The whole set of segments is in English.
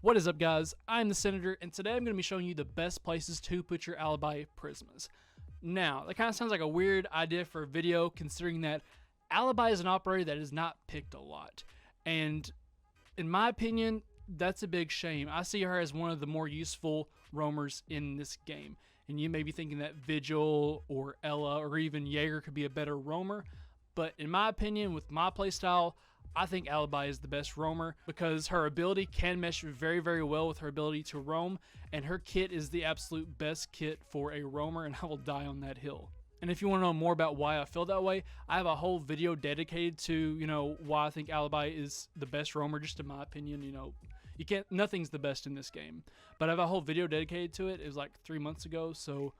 What is up, guys? I'm the Senator, and today I'm going to be showing you the best places to put your Alibi Prismas. Now, that kind of sounds like a weird idea for a video, considering that Alibi is an operator that is not picked a lot. And in my opinion, that's a big shame. I see her as one of the more useful roamers in this game. And you may be thinking that Vigil or Ella or even Jaeger could be a better roamer. But in my opinion, with my playstyle, I think Alibi is the best roamer because her ability can mesh very, very well with her ability to roam, and her kit is the absolute best kit for a roamer, and I will die on that hill. And if you want to know more about why I feel that way, I have a whole video dedicated to, why I think Alibi is the best roamer, just in my opinion. Nothing's the best in this game. But I have a whole video dedicated to it. It was like 3 months ago, so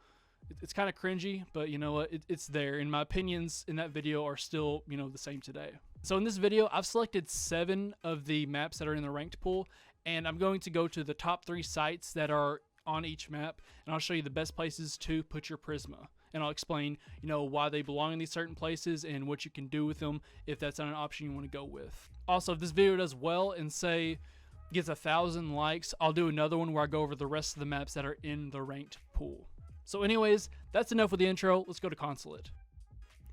it's kind of cringy, but you know what? It's there. And my opinions in that video are still, the same today. So in this video, I've selected 7 of the maps that are in the ranked pool, and I'm going to go to the top 3 sites that are on each map, and I'll show you the best places to put your Prisma. And I'll explain, why they belong in these certain places and what you can do with them if that's not an option you want to go with. Also, if this video does well and say gets 1,000 likes, I'll do another one where I go over the rest of the maps that are in the ranked pool. So anyways, that's enough with the intro. Let's go to Consulate.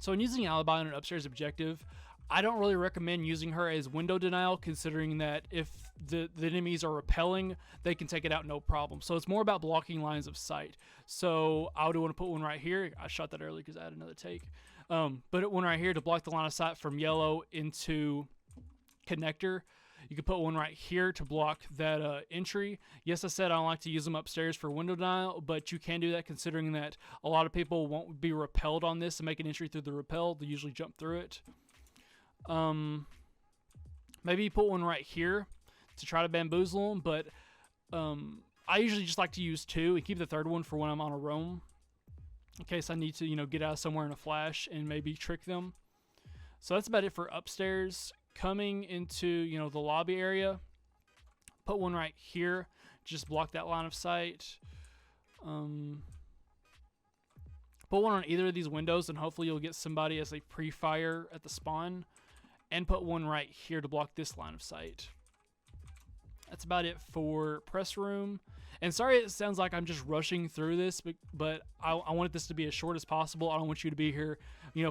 So in using Alibi on an upstairs objective, I don't really recommend using her as window denial, considering that if the enemies are repelling, they can take it out no problem. So it's more about blocking lines of sight. So I would want to put one right here. I shot that early because I had another take. But one right here to block the line of sight from yellow into connector. You can put one right here to block that entry. Yes, I said I don't like to use them upstairs for window denial, but you can do that considering that a lot of people won't be repelled on this and make an entry through the repel. They usually jump through it. Maybe you put one right here to try to bamboozle them, but I usually just like to use 2 and keep the third one for when I'm on a roam, in case I need to get out of somewhere in a flash and maybe trick them. So that's about it for upstairs. Coming into the lobby area, put one right here, just block that line of sight. Put one on either of these windows and hopefully you'll get somebody as a pre-fire at the spawn. And put one right here to block this line of sight. That's about it for press room. And sorry it sounds like I'm just rushing through this, but I wanted this to be as short as possible. I don't want you to be here,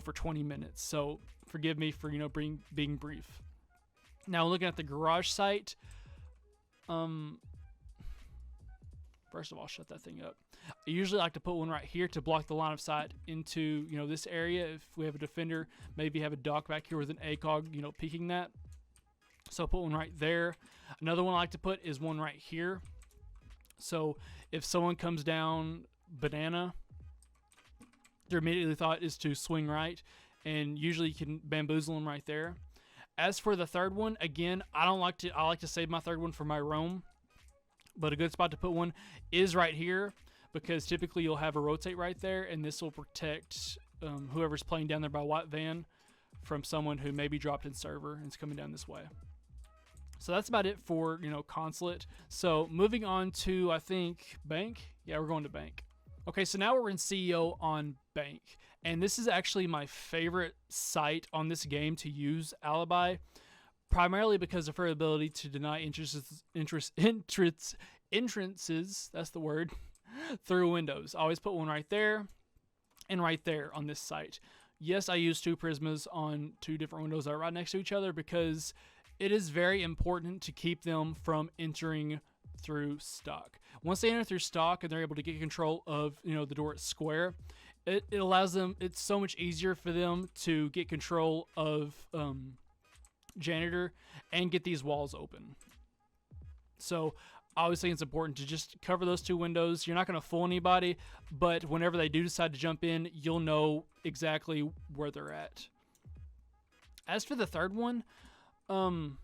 for 20 minutes. So forgive me for, being brief. Now looking at the garage site. First of all, shut that thing up. I usually like to put one right here to block the line of sight into, this area. If we have a defender, maybe have a dock back here with an ACOG, peeking that. So I'll put one right there. Another one I like to put is one right here. So if someone comes down banana, their immediately thought is to swing right, and usually you can bamboozle them right there. As for the third one, again, I like to save my third one for my roam. But a good spot to put one is right here, because typically you'll have a rotate right there, and this will protect whoever's playing down there by white van from someone who maybe dropped in server and is coming down this way. So that's about it for Consulate. So moving on to, I think, Bank. Yeah, we're going to Bank. Okay, so now we're in CEO on Bank, and this is actually my favorite site on this game to use Alibi. Primarily because of her ability to deny entrances, that's the word, through windows. I always put one right there and right there on this site. Yes, I use 2 Prismas on 2 different windows that are right next to each other because it is very important to keep them from entering through stock. Once they enter through stock and they're able to get control of the door at square, it allows them, it's so much easier for them to get control of janitor and get these walls open. So obviously it's important to just cover those 2 windows. You're not going to fool anybody, but whenever they do decide to jump in, you'll know exactly where they're at. As for the third one, I'm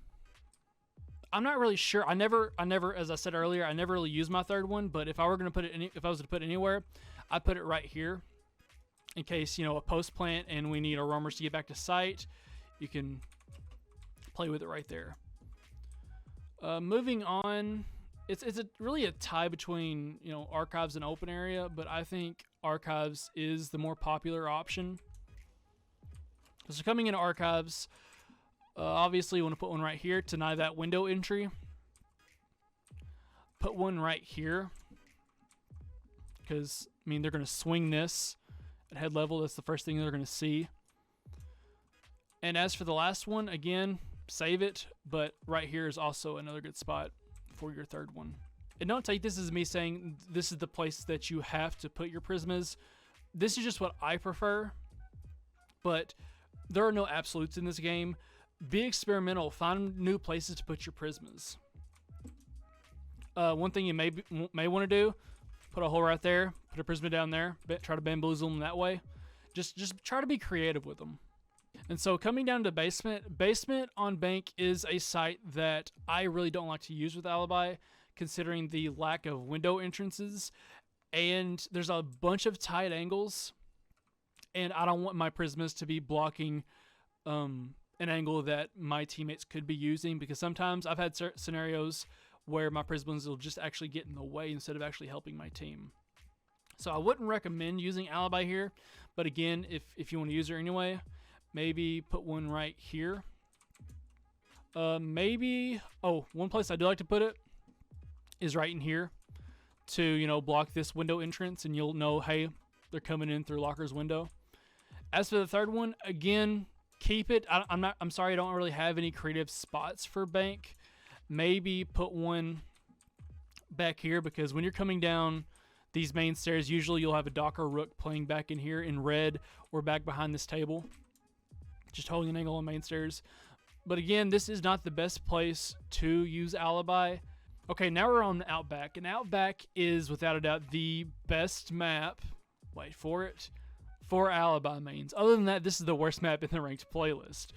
not really sure. I never, as I said earlier, I never really use my third one, but if I were going to put it if I was to put it anywhere, I'd put it right here in case, a post plant and we need our roamers to get back to site. You can play with it right there. Moving on, it's really a tie between archives and open area, but I think archives is the more popular option. So coming into archives, obviously you want to put one right here to deny that window entry. put one right here, because I mean they're going to swing this at head level. That's the first thing they're going to see. And as for the last one, again, save it, but right here is also another good spot for your third one. And don't take this as me saying this is the place that you have to put your Prismas. This is just what I prefer, but there are no absolutes in this game. Be experimental. Find new places to put your Prismas. One thing you may want to do, put a hole right there, put a Prisma down there, try to bamboozle them that way. Just try to be creative with them. And so coming down to basement on bank is a site that I really don't like to use with Alibi, considering the lack of window entrances, and there's a bunch of tight angles, and I don't want my Prismas to be blocking an angle that my teammates could be using, because sometimes I've had scenarios where my Prismas will just actually get in the way instead of actually helping my team. So I wouldn't recommend using Alibi here, but again, if you want to use it anyway, maybe put one right here. One place I do like to put it is right in here to, you know, block this window entrance, and you'll know, hey, they're coming in through locker's window. As for the third one, again, keep it. I'm sorry, I don't really have any creative spots for bank. Maybe put one back here, because when you're coming down these main stairs, usually you'll have a Docker Rook playing back in here in red or back behind this table, just holding an angle on main stairs. But again, this is not the best place to use Alibi. Okay, now we're on Outback, and Outback is without a doubt the best map, wait for it, for Alibi mains. Other than that, this is the worst map in the ranked playlist.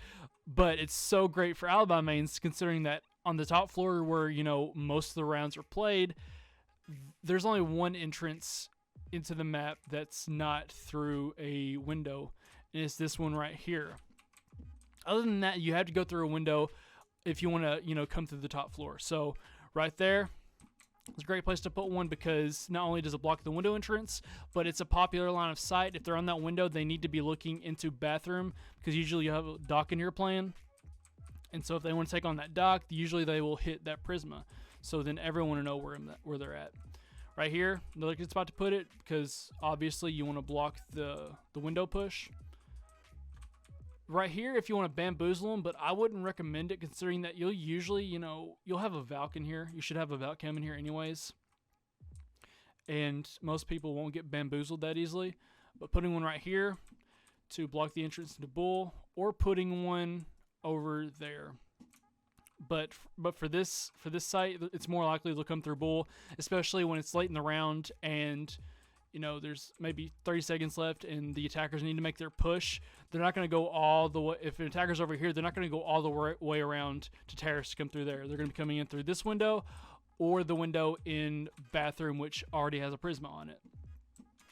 But it's so great for Alibi mains, considering that on the top floor where, you know, most of the rounds are played, there's only one entrance into the map that's not through a window, and it's this one right here. Other than that, you have to go through a window if you want to, you know, come through the top floor. So right there, it's a great place to put one, because not only does it block the window entrance, but it's a popular line of sight. If they're on that window, they need to be looking into bathroom, because usually you have a dock in your plan. And so if they want to take on that dock, usually they will hit that Prisma. So then everyone will know where they're at. Right here, another good spot to put it, because obviously you want to block the window push. Right here, if you want to bamboozle them, but I wouldn't recommend it, considering that you'll usually, you know, you'll have a Valk in here. You should have a Valk cam in here anyways. And most people won't get bamboozled that easily. But putting one right here to block the entrance into Bull, or putting one over there. But for this site, it's more likely they'll come through Bull, especially when it's late in the round and, you know, there's maybe 30 seconds left and the attackers need to make their push. They're not going to go all the way. If an attacker's over here, they're not going to go all the way around to terrace to come through there. They're going to be coming in through this window or the window in bathroom, which already has a Prisma on it.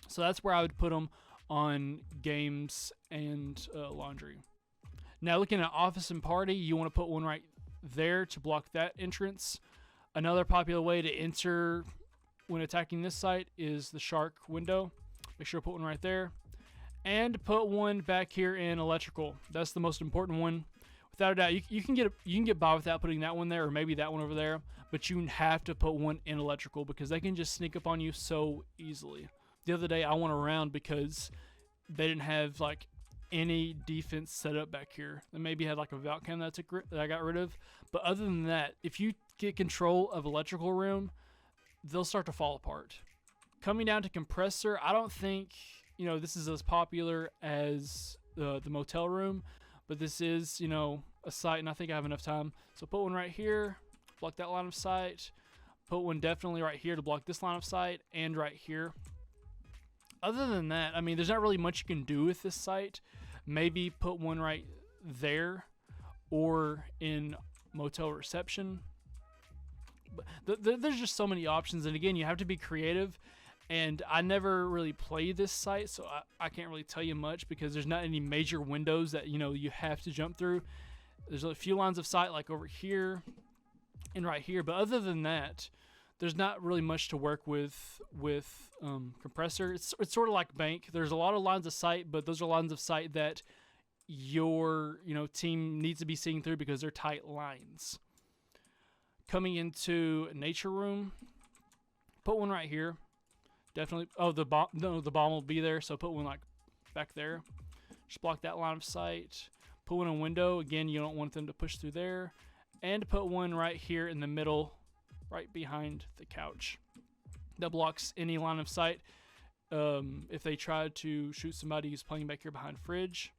So that's where I would put them on games and laundry. Now looking at office and party, you want to put one right there to block that entrance. Another popular way to enter when attacking this site is the shark window. Make sure to put one right there. And put one back here in electrical. That's the most important one. Without a doubt, you can get by without putting that one there, or maybe that one over there, but you have to put one in electrical, because they can just sneak up on you so easily. The other day I went around because they didn't have like any defense set up back here. They maybe had like a Valk cam that I got rid of, but other than that, if you get control of electrical room, they'll start to fall apart. Coming down to compressor, I don't think, you know, this is as popular as the motel room, but this is, you know, a site, and I think I have enough time. So put one right here, block that line of sight. Put one definitely right here to block this line of sight, and right here. Other than that, I mean, there's not really much you can do with this site. Maybe put one right there or in motel reception. But there's just so many options, and again, you have to be creative. And I never really played this site, so I can't really tell you much, because there's not any major windows that, you know, you have to jump through. There's a few lines of sight like over here and right here, but other than that, there's not really much to work with compressor. It's sort of like bank. There's a lot of lines of sight, but those are lines of sight that your, you know, team needs to be seeing through because they're tight lines. Coming into nature room, put one right here. Definitely. Oh, the bomb. No, the bomb will be there. So put one like back there. Just block that line of sight. Put one in a window. Again, you don't want them to push through there. And put one right here in the middle, right behind the couch. That blocks any line of sight. If they try to shoot somebody who's playing back here behind fridge.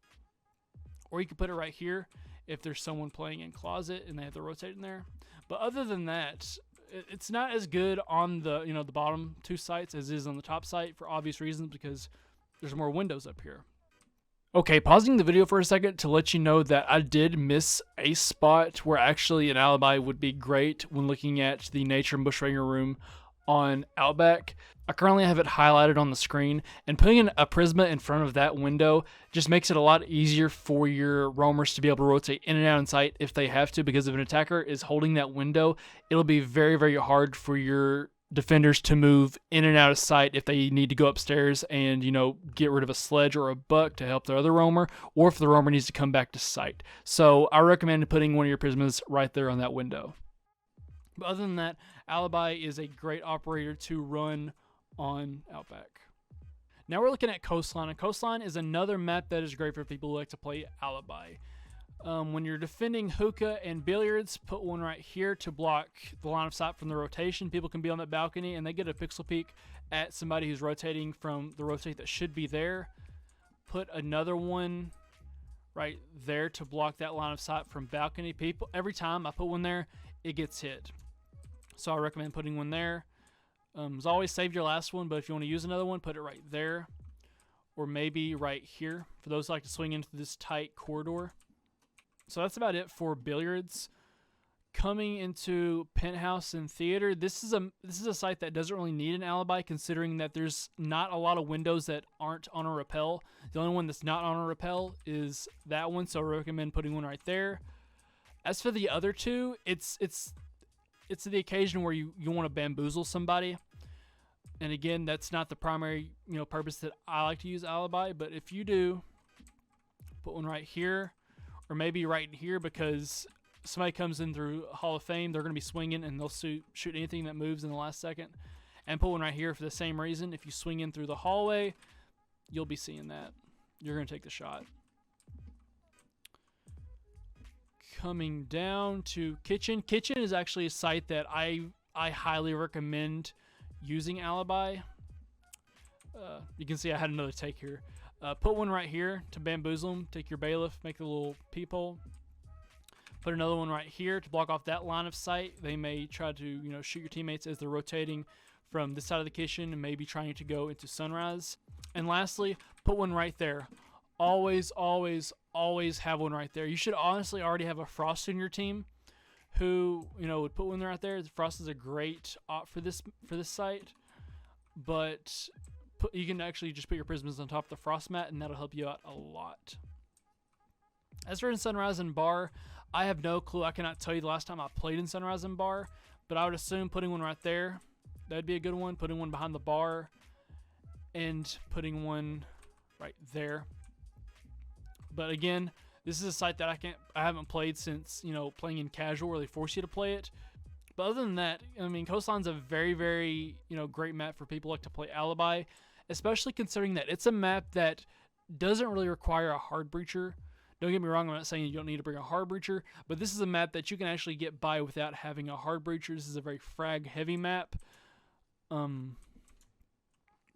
Or you can put it right here if there's someone playing in closet and they have to rotate in there. But other than that, it's not as good on the the bottom two sites as it is on the top site for obvious reasons, because there's more windows up here. Okay, pausing the video for a second to let you know that I did miss a spot where actually an Alibi would be great when looking at the nature and bushranger room on Outback. I currently have it highlighted on the screen, and putting in a Prisma in front of that window just makes it a lot easier for your roamers to be able to rotate in and out in sight if they have to, because if an attacker is holding that window, it'll be very, very hard for your defenders to move in and out of sight if they need to go upstairs and, get rid of a sledge or a buck to help their other roamer, or if the roamer needs to come back to sight. So I recommend putting one of your Prismas right there on that window. But other than that, Alibi is a great operator to run on Outback. Now we're looking at Coastline, and Coastline is another map that is great for people who like to play Alibi. When you're defending hookah and billiards, put one right here to block the line of sight from the rotation. People can be on that balcony and they get a pixel peek at somebody who's rotating from the rotate that should be there. Put another one right there to block that line of sight from balcony. People, every time I put one there, it gets hit. So I recommend putting one there. As always, save your last one, but if you want to use another one, put it right there. Or maybe right here, for those who like to swing into this tight corridor. So that's about it for billiards. Coming into Penthouse and Theater, this is a site that doesn't really need an Alibi, considering that there's not a lot of windows that aren't on a rappel. The only one that's not on a rappel is that one, so I recommend putting one right there. As for the other two, it's the occasion where you want to bamboozle somebody. And again, that's not the primary purpose that I like to use Alibi, but if you do, put one right here, or maybe right here, because somebody comes in through Hall of Fame, they're going to be swinging and they'll shoot anything that moves in the last second. And put one right here for the same reason. If you swing in through the hallway, you'll be seeing that. You're going to take the shot. Coming down to Kitchen. Kitchen is actually a site that I highly recommend using Alibi. You can see I had another take here. Put one right here to bamboozle them. Take your bailiff, make a little peephole. Put another one right here to block off that line of sight. They may try to shoot your teammates as they're rotating from this side of the kitchen and maybe trying to go into Sunrise. And lastly, put one right there. Always, always, always have one right there. You should honestly already have a Frost in your team who would put one right there. Frost is a great op for this site, but you can actually just put your Prismas on top of the Frost mat, and that'll help you out a lot. As for in Sunrise and Bar, I have no clue. I cannot tell you the last time I played in Sunrise and Bar, but I would assume putting one right there, that'd be a good one. Putting one behind the bar, and putting one right there. But again, this is a site that I haven't played since, playing in casual where they force you to play it. But other than that, Coastline's a very, very, great map for people who like to play Alibi, especially considering that it's a map that doesn't really require a hard breacher. Don't get me wrong, I'm not saying you don't need to bring a hard breacher, but this is a map that you can actually get by without having a hard breacher. This is a very frag heavy map.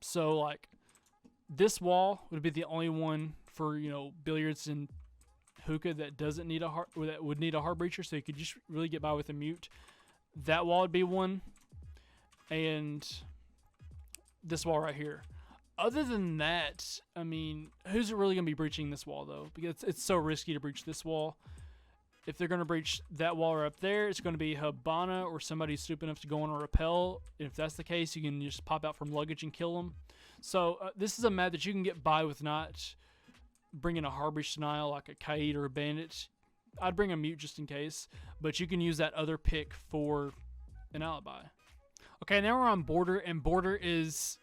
So like this wall would be the only one for billiards and hookah that doesn't need a hard, or that would need a hard breacher, so you could just really get by with a mute. That wall would be one, and this wall right here. Other than that, who's really going to be breaching this wall though? Because it's so risky to breach this wall. If they're going to breach that wall right up there, it's going to be Habana or somebody stupid enough to go on a rappel. If that's the case, you can just pop out from luggage and kill them. So this is a map that you can get by with not bringing a hard breach denial like a Kaid or a Bandit. I'd bring a mute just in case, but you can use that other pick for an Alibi. Okay, now we're on Border, and Border is,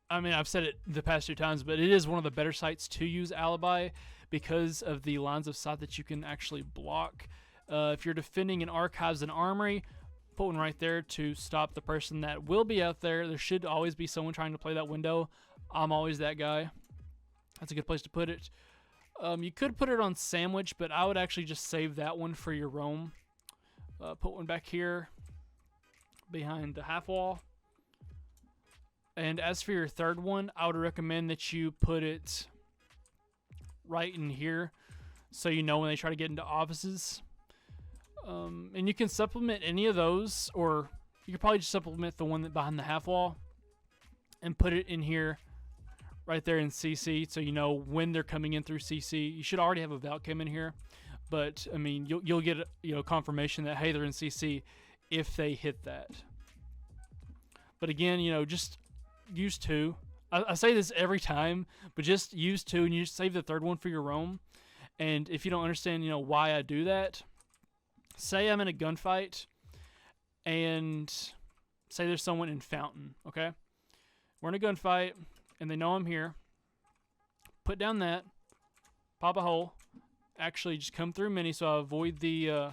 I've said it the past 2 times, but it is one of the better sites to use Alibi because of the lines of sight that you can actually block. If you're defending an Archives and Armory, put one right there to stop the person that will be out there. There should always be someone trying to play that window. I'm always that guy. That's a good place to put it. You could put it on sandwich, but I would actually just save that one for your roam. Put one back here behind the half wall. And as for your third one, I would recommend that you put it right in here so you know when they try to get into offices. And you can supplement any of those, or you could probably just supplement the one that behind the half wall and put it in here right there in CC so you know when they're coming in through CC. You should already have a Valcam in here, but I mean you'll get confirmation that hey, they're in CC if they hit that. But again, just use 2. I say this every time, but just use 2 and you just save the third one for your roam. And if you don't understand why I do that, say I'm in a gunfight and say there's someone in Fountain, okay? We're in a gunfight and they know I'm here. Put down that, pop a hole, actually just come through mini so I avoid the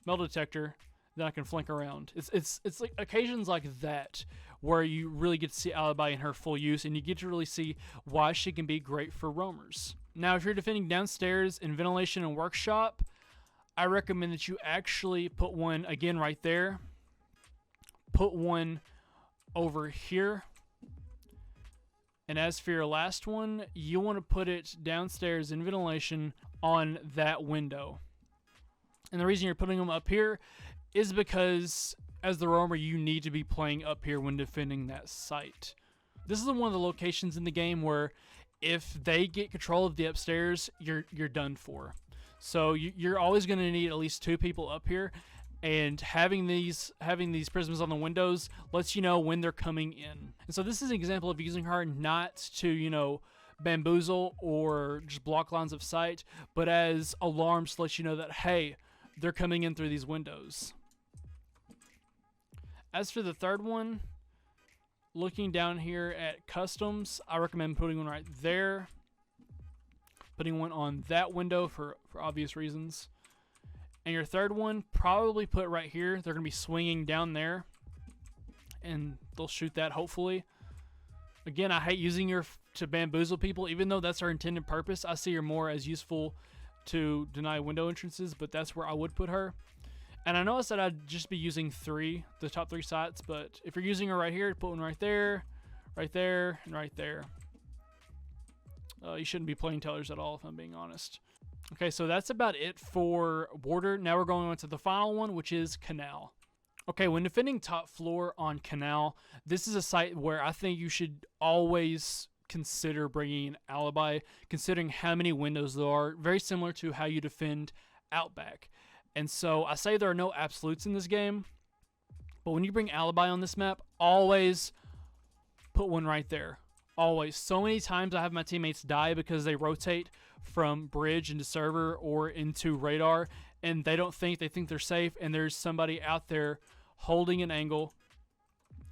metal detector, then I can flank around. It's like occasions like that where you really get to see Alibi in her full use and you get to really see why she can be great for roamers. Now, if you're defending downstairs in ventilation and workshop, I recommend that you actually put one, again, right there. Put one over here. And as for your last one, you want to put it downstairs in ventilation on that window. And the reason you're putting them up here is because as the roamer, you need to be playing up here when defending that site. This is one of the locations in the game where if they get control of the upstairs, you're done for. So you're always going to need at least 2 people up here, and having these prisms on the windows lets you know when they're coming in. And so this is an example of using her not to bamboozle or just block lines of sight, but as alarms to let you know that hey, they're coming in through these windows. As for the third one, looking down here at customs, I recommend putting one right there. Putting one on that window for obvious reasons. And your third one, probably put right here. They're going to be swinging down there. And they'll shoot that, hopefully. Again, I hate using her to bamboozle people. Even though that's her intended purpose, I see her more as useful to deny window entrances. But that's where I would put her. And I know I said I'd just be using the top 3 sites. But if you're using her right here, put one right there, and right there. You shouldn't be playing tellers at all, if I'm being honest. Okay, so that's about it for border. Now we're going on to the final one, which is Canal. Okay, when defending top floor on Canal, this is a site where I think you should always consider bringing an Alibi, considering how many windows there are, very similar to how you defend Outback. And so I say there are no absolutes in this game, but when you bring Alibi on this map, always put one right there. Always. So many times I have my teammates die because they rotate from bridge into server or into radar, and they think they're safe, and there's somebody out there holding an angle,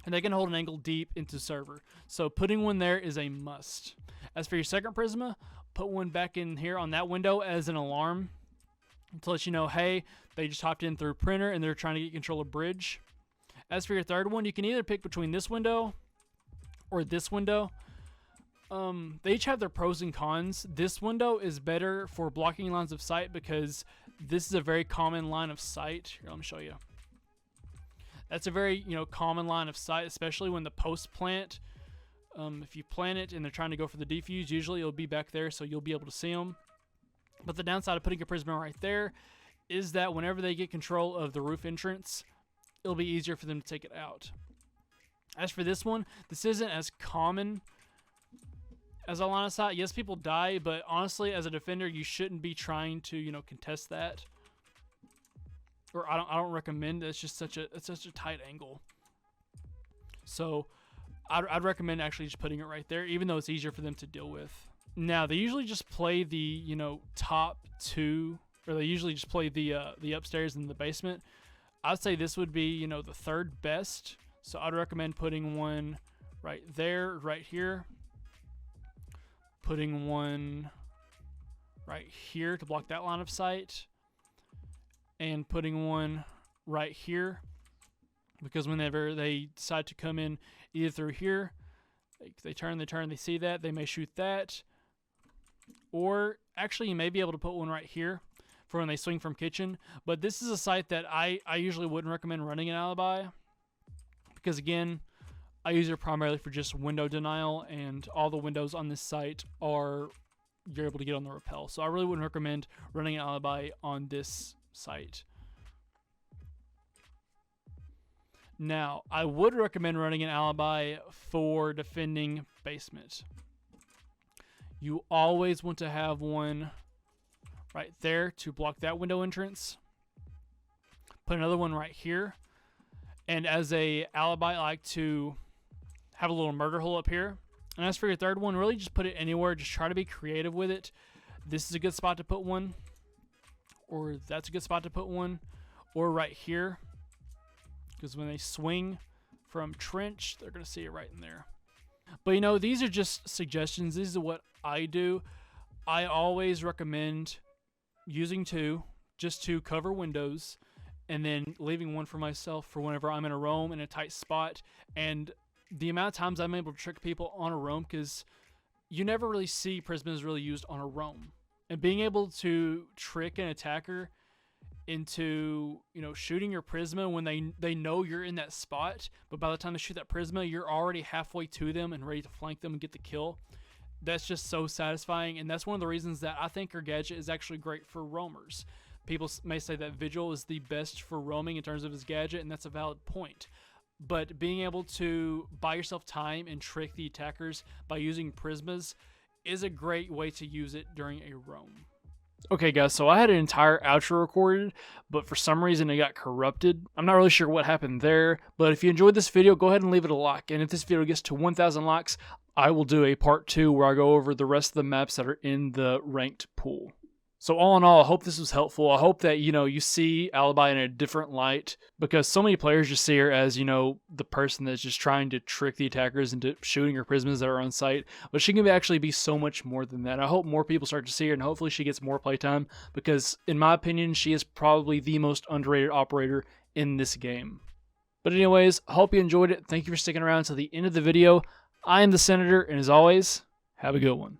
and they can hold an angle deep into server. So putting one there is a must. As for your second Prisma, put one back in here on that window as an alarm to let you know, hey, they just hopped in through printer and they're trying to get control of bridge. As for your third one, you can either pick between this window or this window. They each have their pros and cons. This window is better for blocking lines of sight because this is a very common line of sight. Here, let me show you. That's a very common line of sight, especially when the post plant. If you plant it and they're trying to go for the defuse, usually it'll be back there, so you'll be able to see them. But the downside of putting a Prisma right there is that whenever they get control of the roof entrance, it'll be easier for them to take it out. As for this one, this isn't as common as a line of sight. Yes, people die, but honestly, as a defender, you shouldn't be trying to contest that. Or I don't recommend it. It's just such a tight angle. So I'd recommend actually just putting it right there, even though it's easier for them to deal with. Now they usually just play the top 2, or they usually just play the upstairs and the basement. I'd say this would be the third best. So I'd recommend putting one right there, right here. Putting one right here to block that line of sight. And putting one right here because whenever they decide to come in either through here, they turn, they see that, they may shoot that. Or actually you may be able to put one right here for when they swing from kitchen. But this is a site that I usually wouldn't recommend running an Alibi, because again, I use it primarily for just window denial, and all the windows on this site you're able to get on the rappel. So I really wouldn't recommend running an Alibi on this site. Now, I would recommend running an Alibi for defending basement. You always want to have one right there to block that window entrance. Put another one right here. And as a Alibi, I like to have a little murder hole up here. And as for your third one, really just put it anywhere. Just try to be creative with it. This is a good spot to put one. Or that's a good spot to put one. Or right here. Because when they swing from trench, they're going to see it right in there. But you know, these are just suggestions. This is what I do. I always recommend using two just to cover windows, and then leaving one for myself for whenever I'm in a roam in a tight spot. And the amount of times I'm able to trick people on a roam, because you never really see Prismas really used on a roam. And being able to trick an attacker into, you know, shooting your Prisma when they know you're in that spot, but by the time they shoot that Prisma, you're already halfway to them and ready to flank them and get the kill. That's just so satisfying, and that's one of the reasons that I think your gadget is actually great for roamers. People may say that Vigil is the best for roaming in terms of his gadget, and that's a valid point. But being able to buy yourself time and trick the attackers by using Prismas is a great way to use it during a roam. Okay guys, so I had an entire outro recorded, but for some reason it got corrupted. I'm not really sure what happened there, but if you enjoyed this video, go ahead and leave it a like. And if this video gets to 1,000 likes, I will do a part 2 where I go over the rest of the maps that are in the ranked pool. So all in all, I hope this was helpful. I hope that, you know, you see Alibi in a different light, because so many players just see her as, you know, the person that's just trying to trick the attackers into shooting her Prismas that are on site. But she can actually be so much more than that. I hope more people start to see her, and hopefully she gets more playtime, because in my opinion, she is probably the most underrated operator in this game. But anyways, I hope you enjoyed it. Thank you for sticking around to the end of the video. I am the Senator, and as always, have a good one.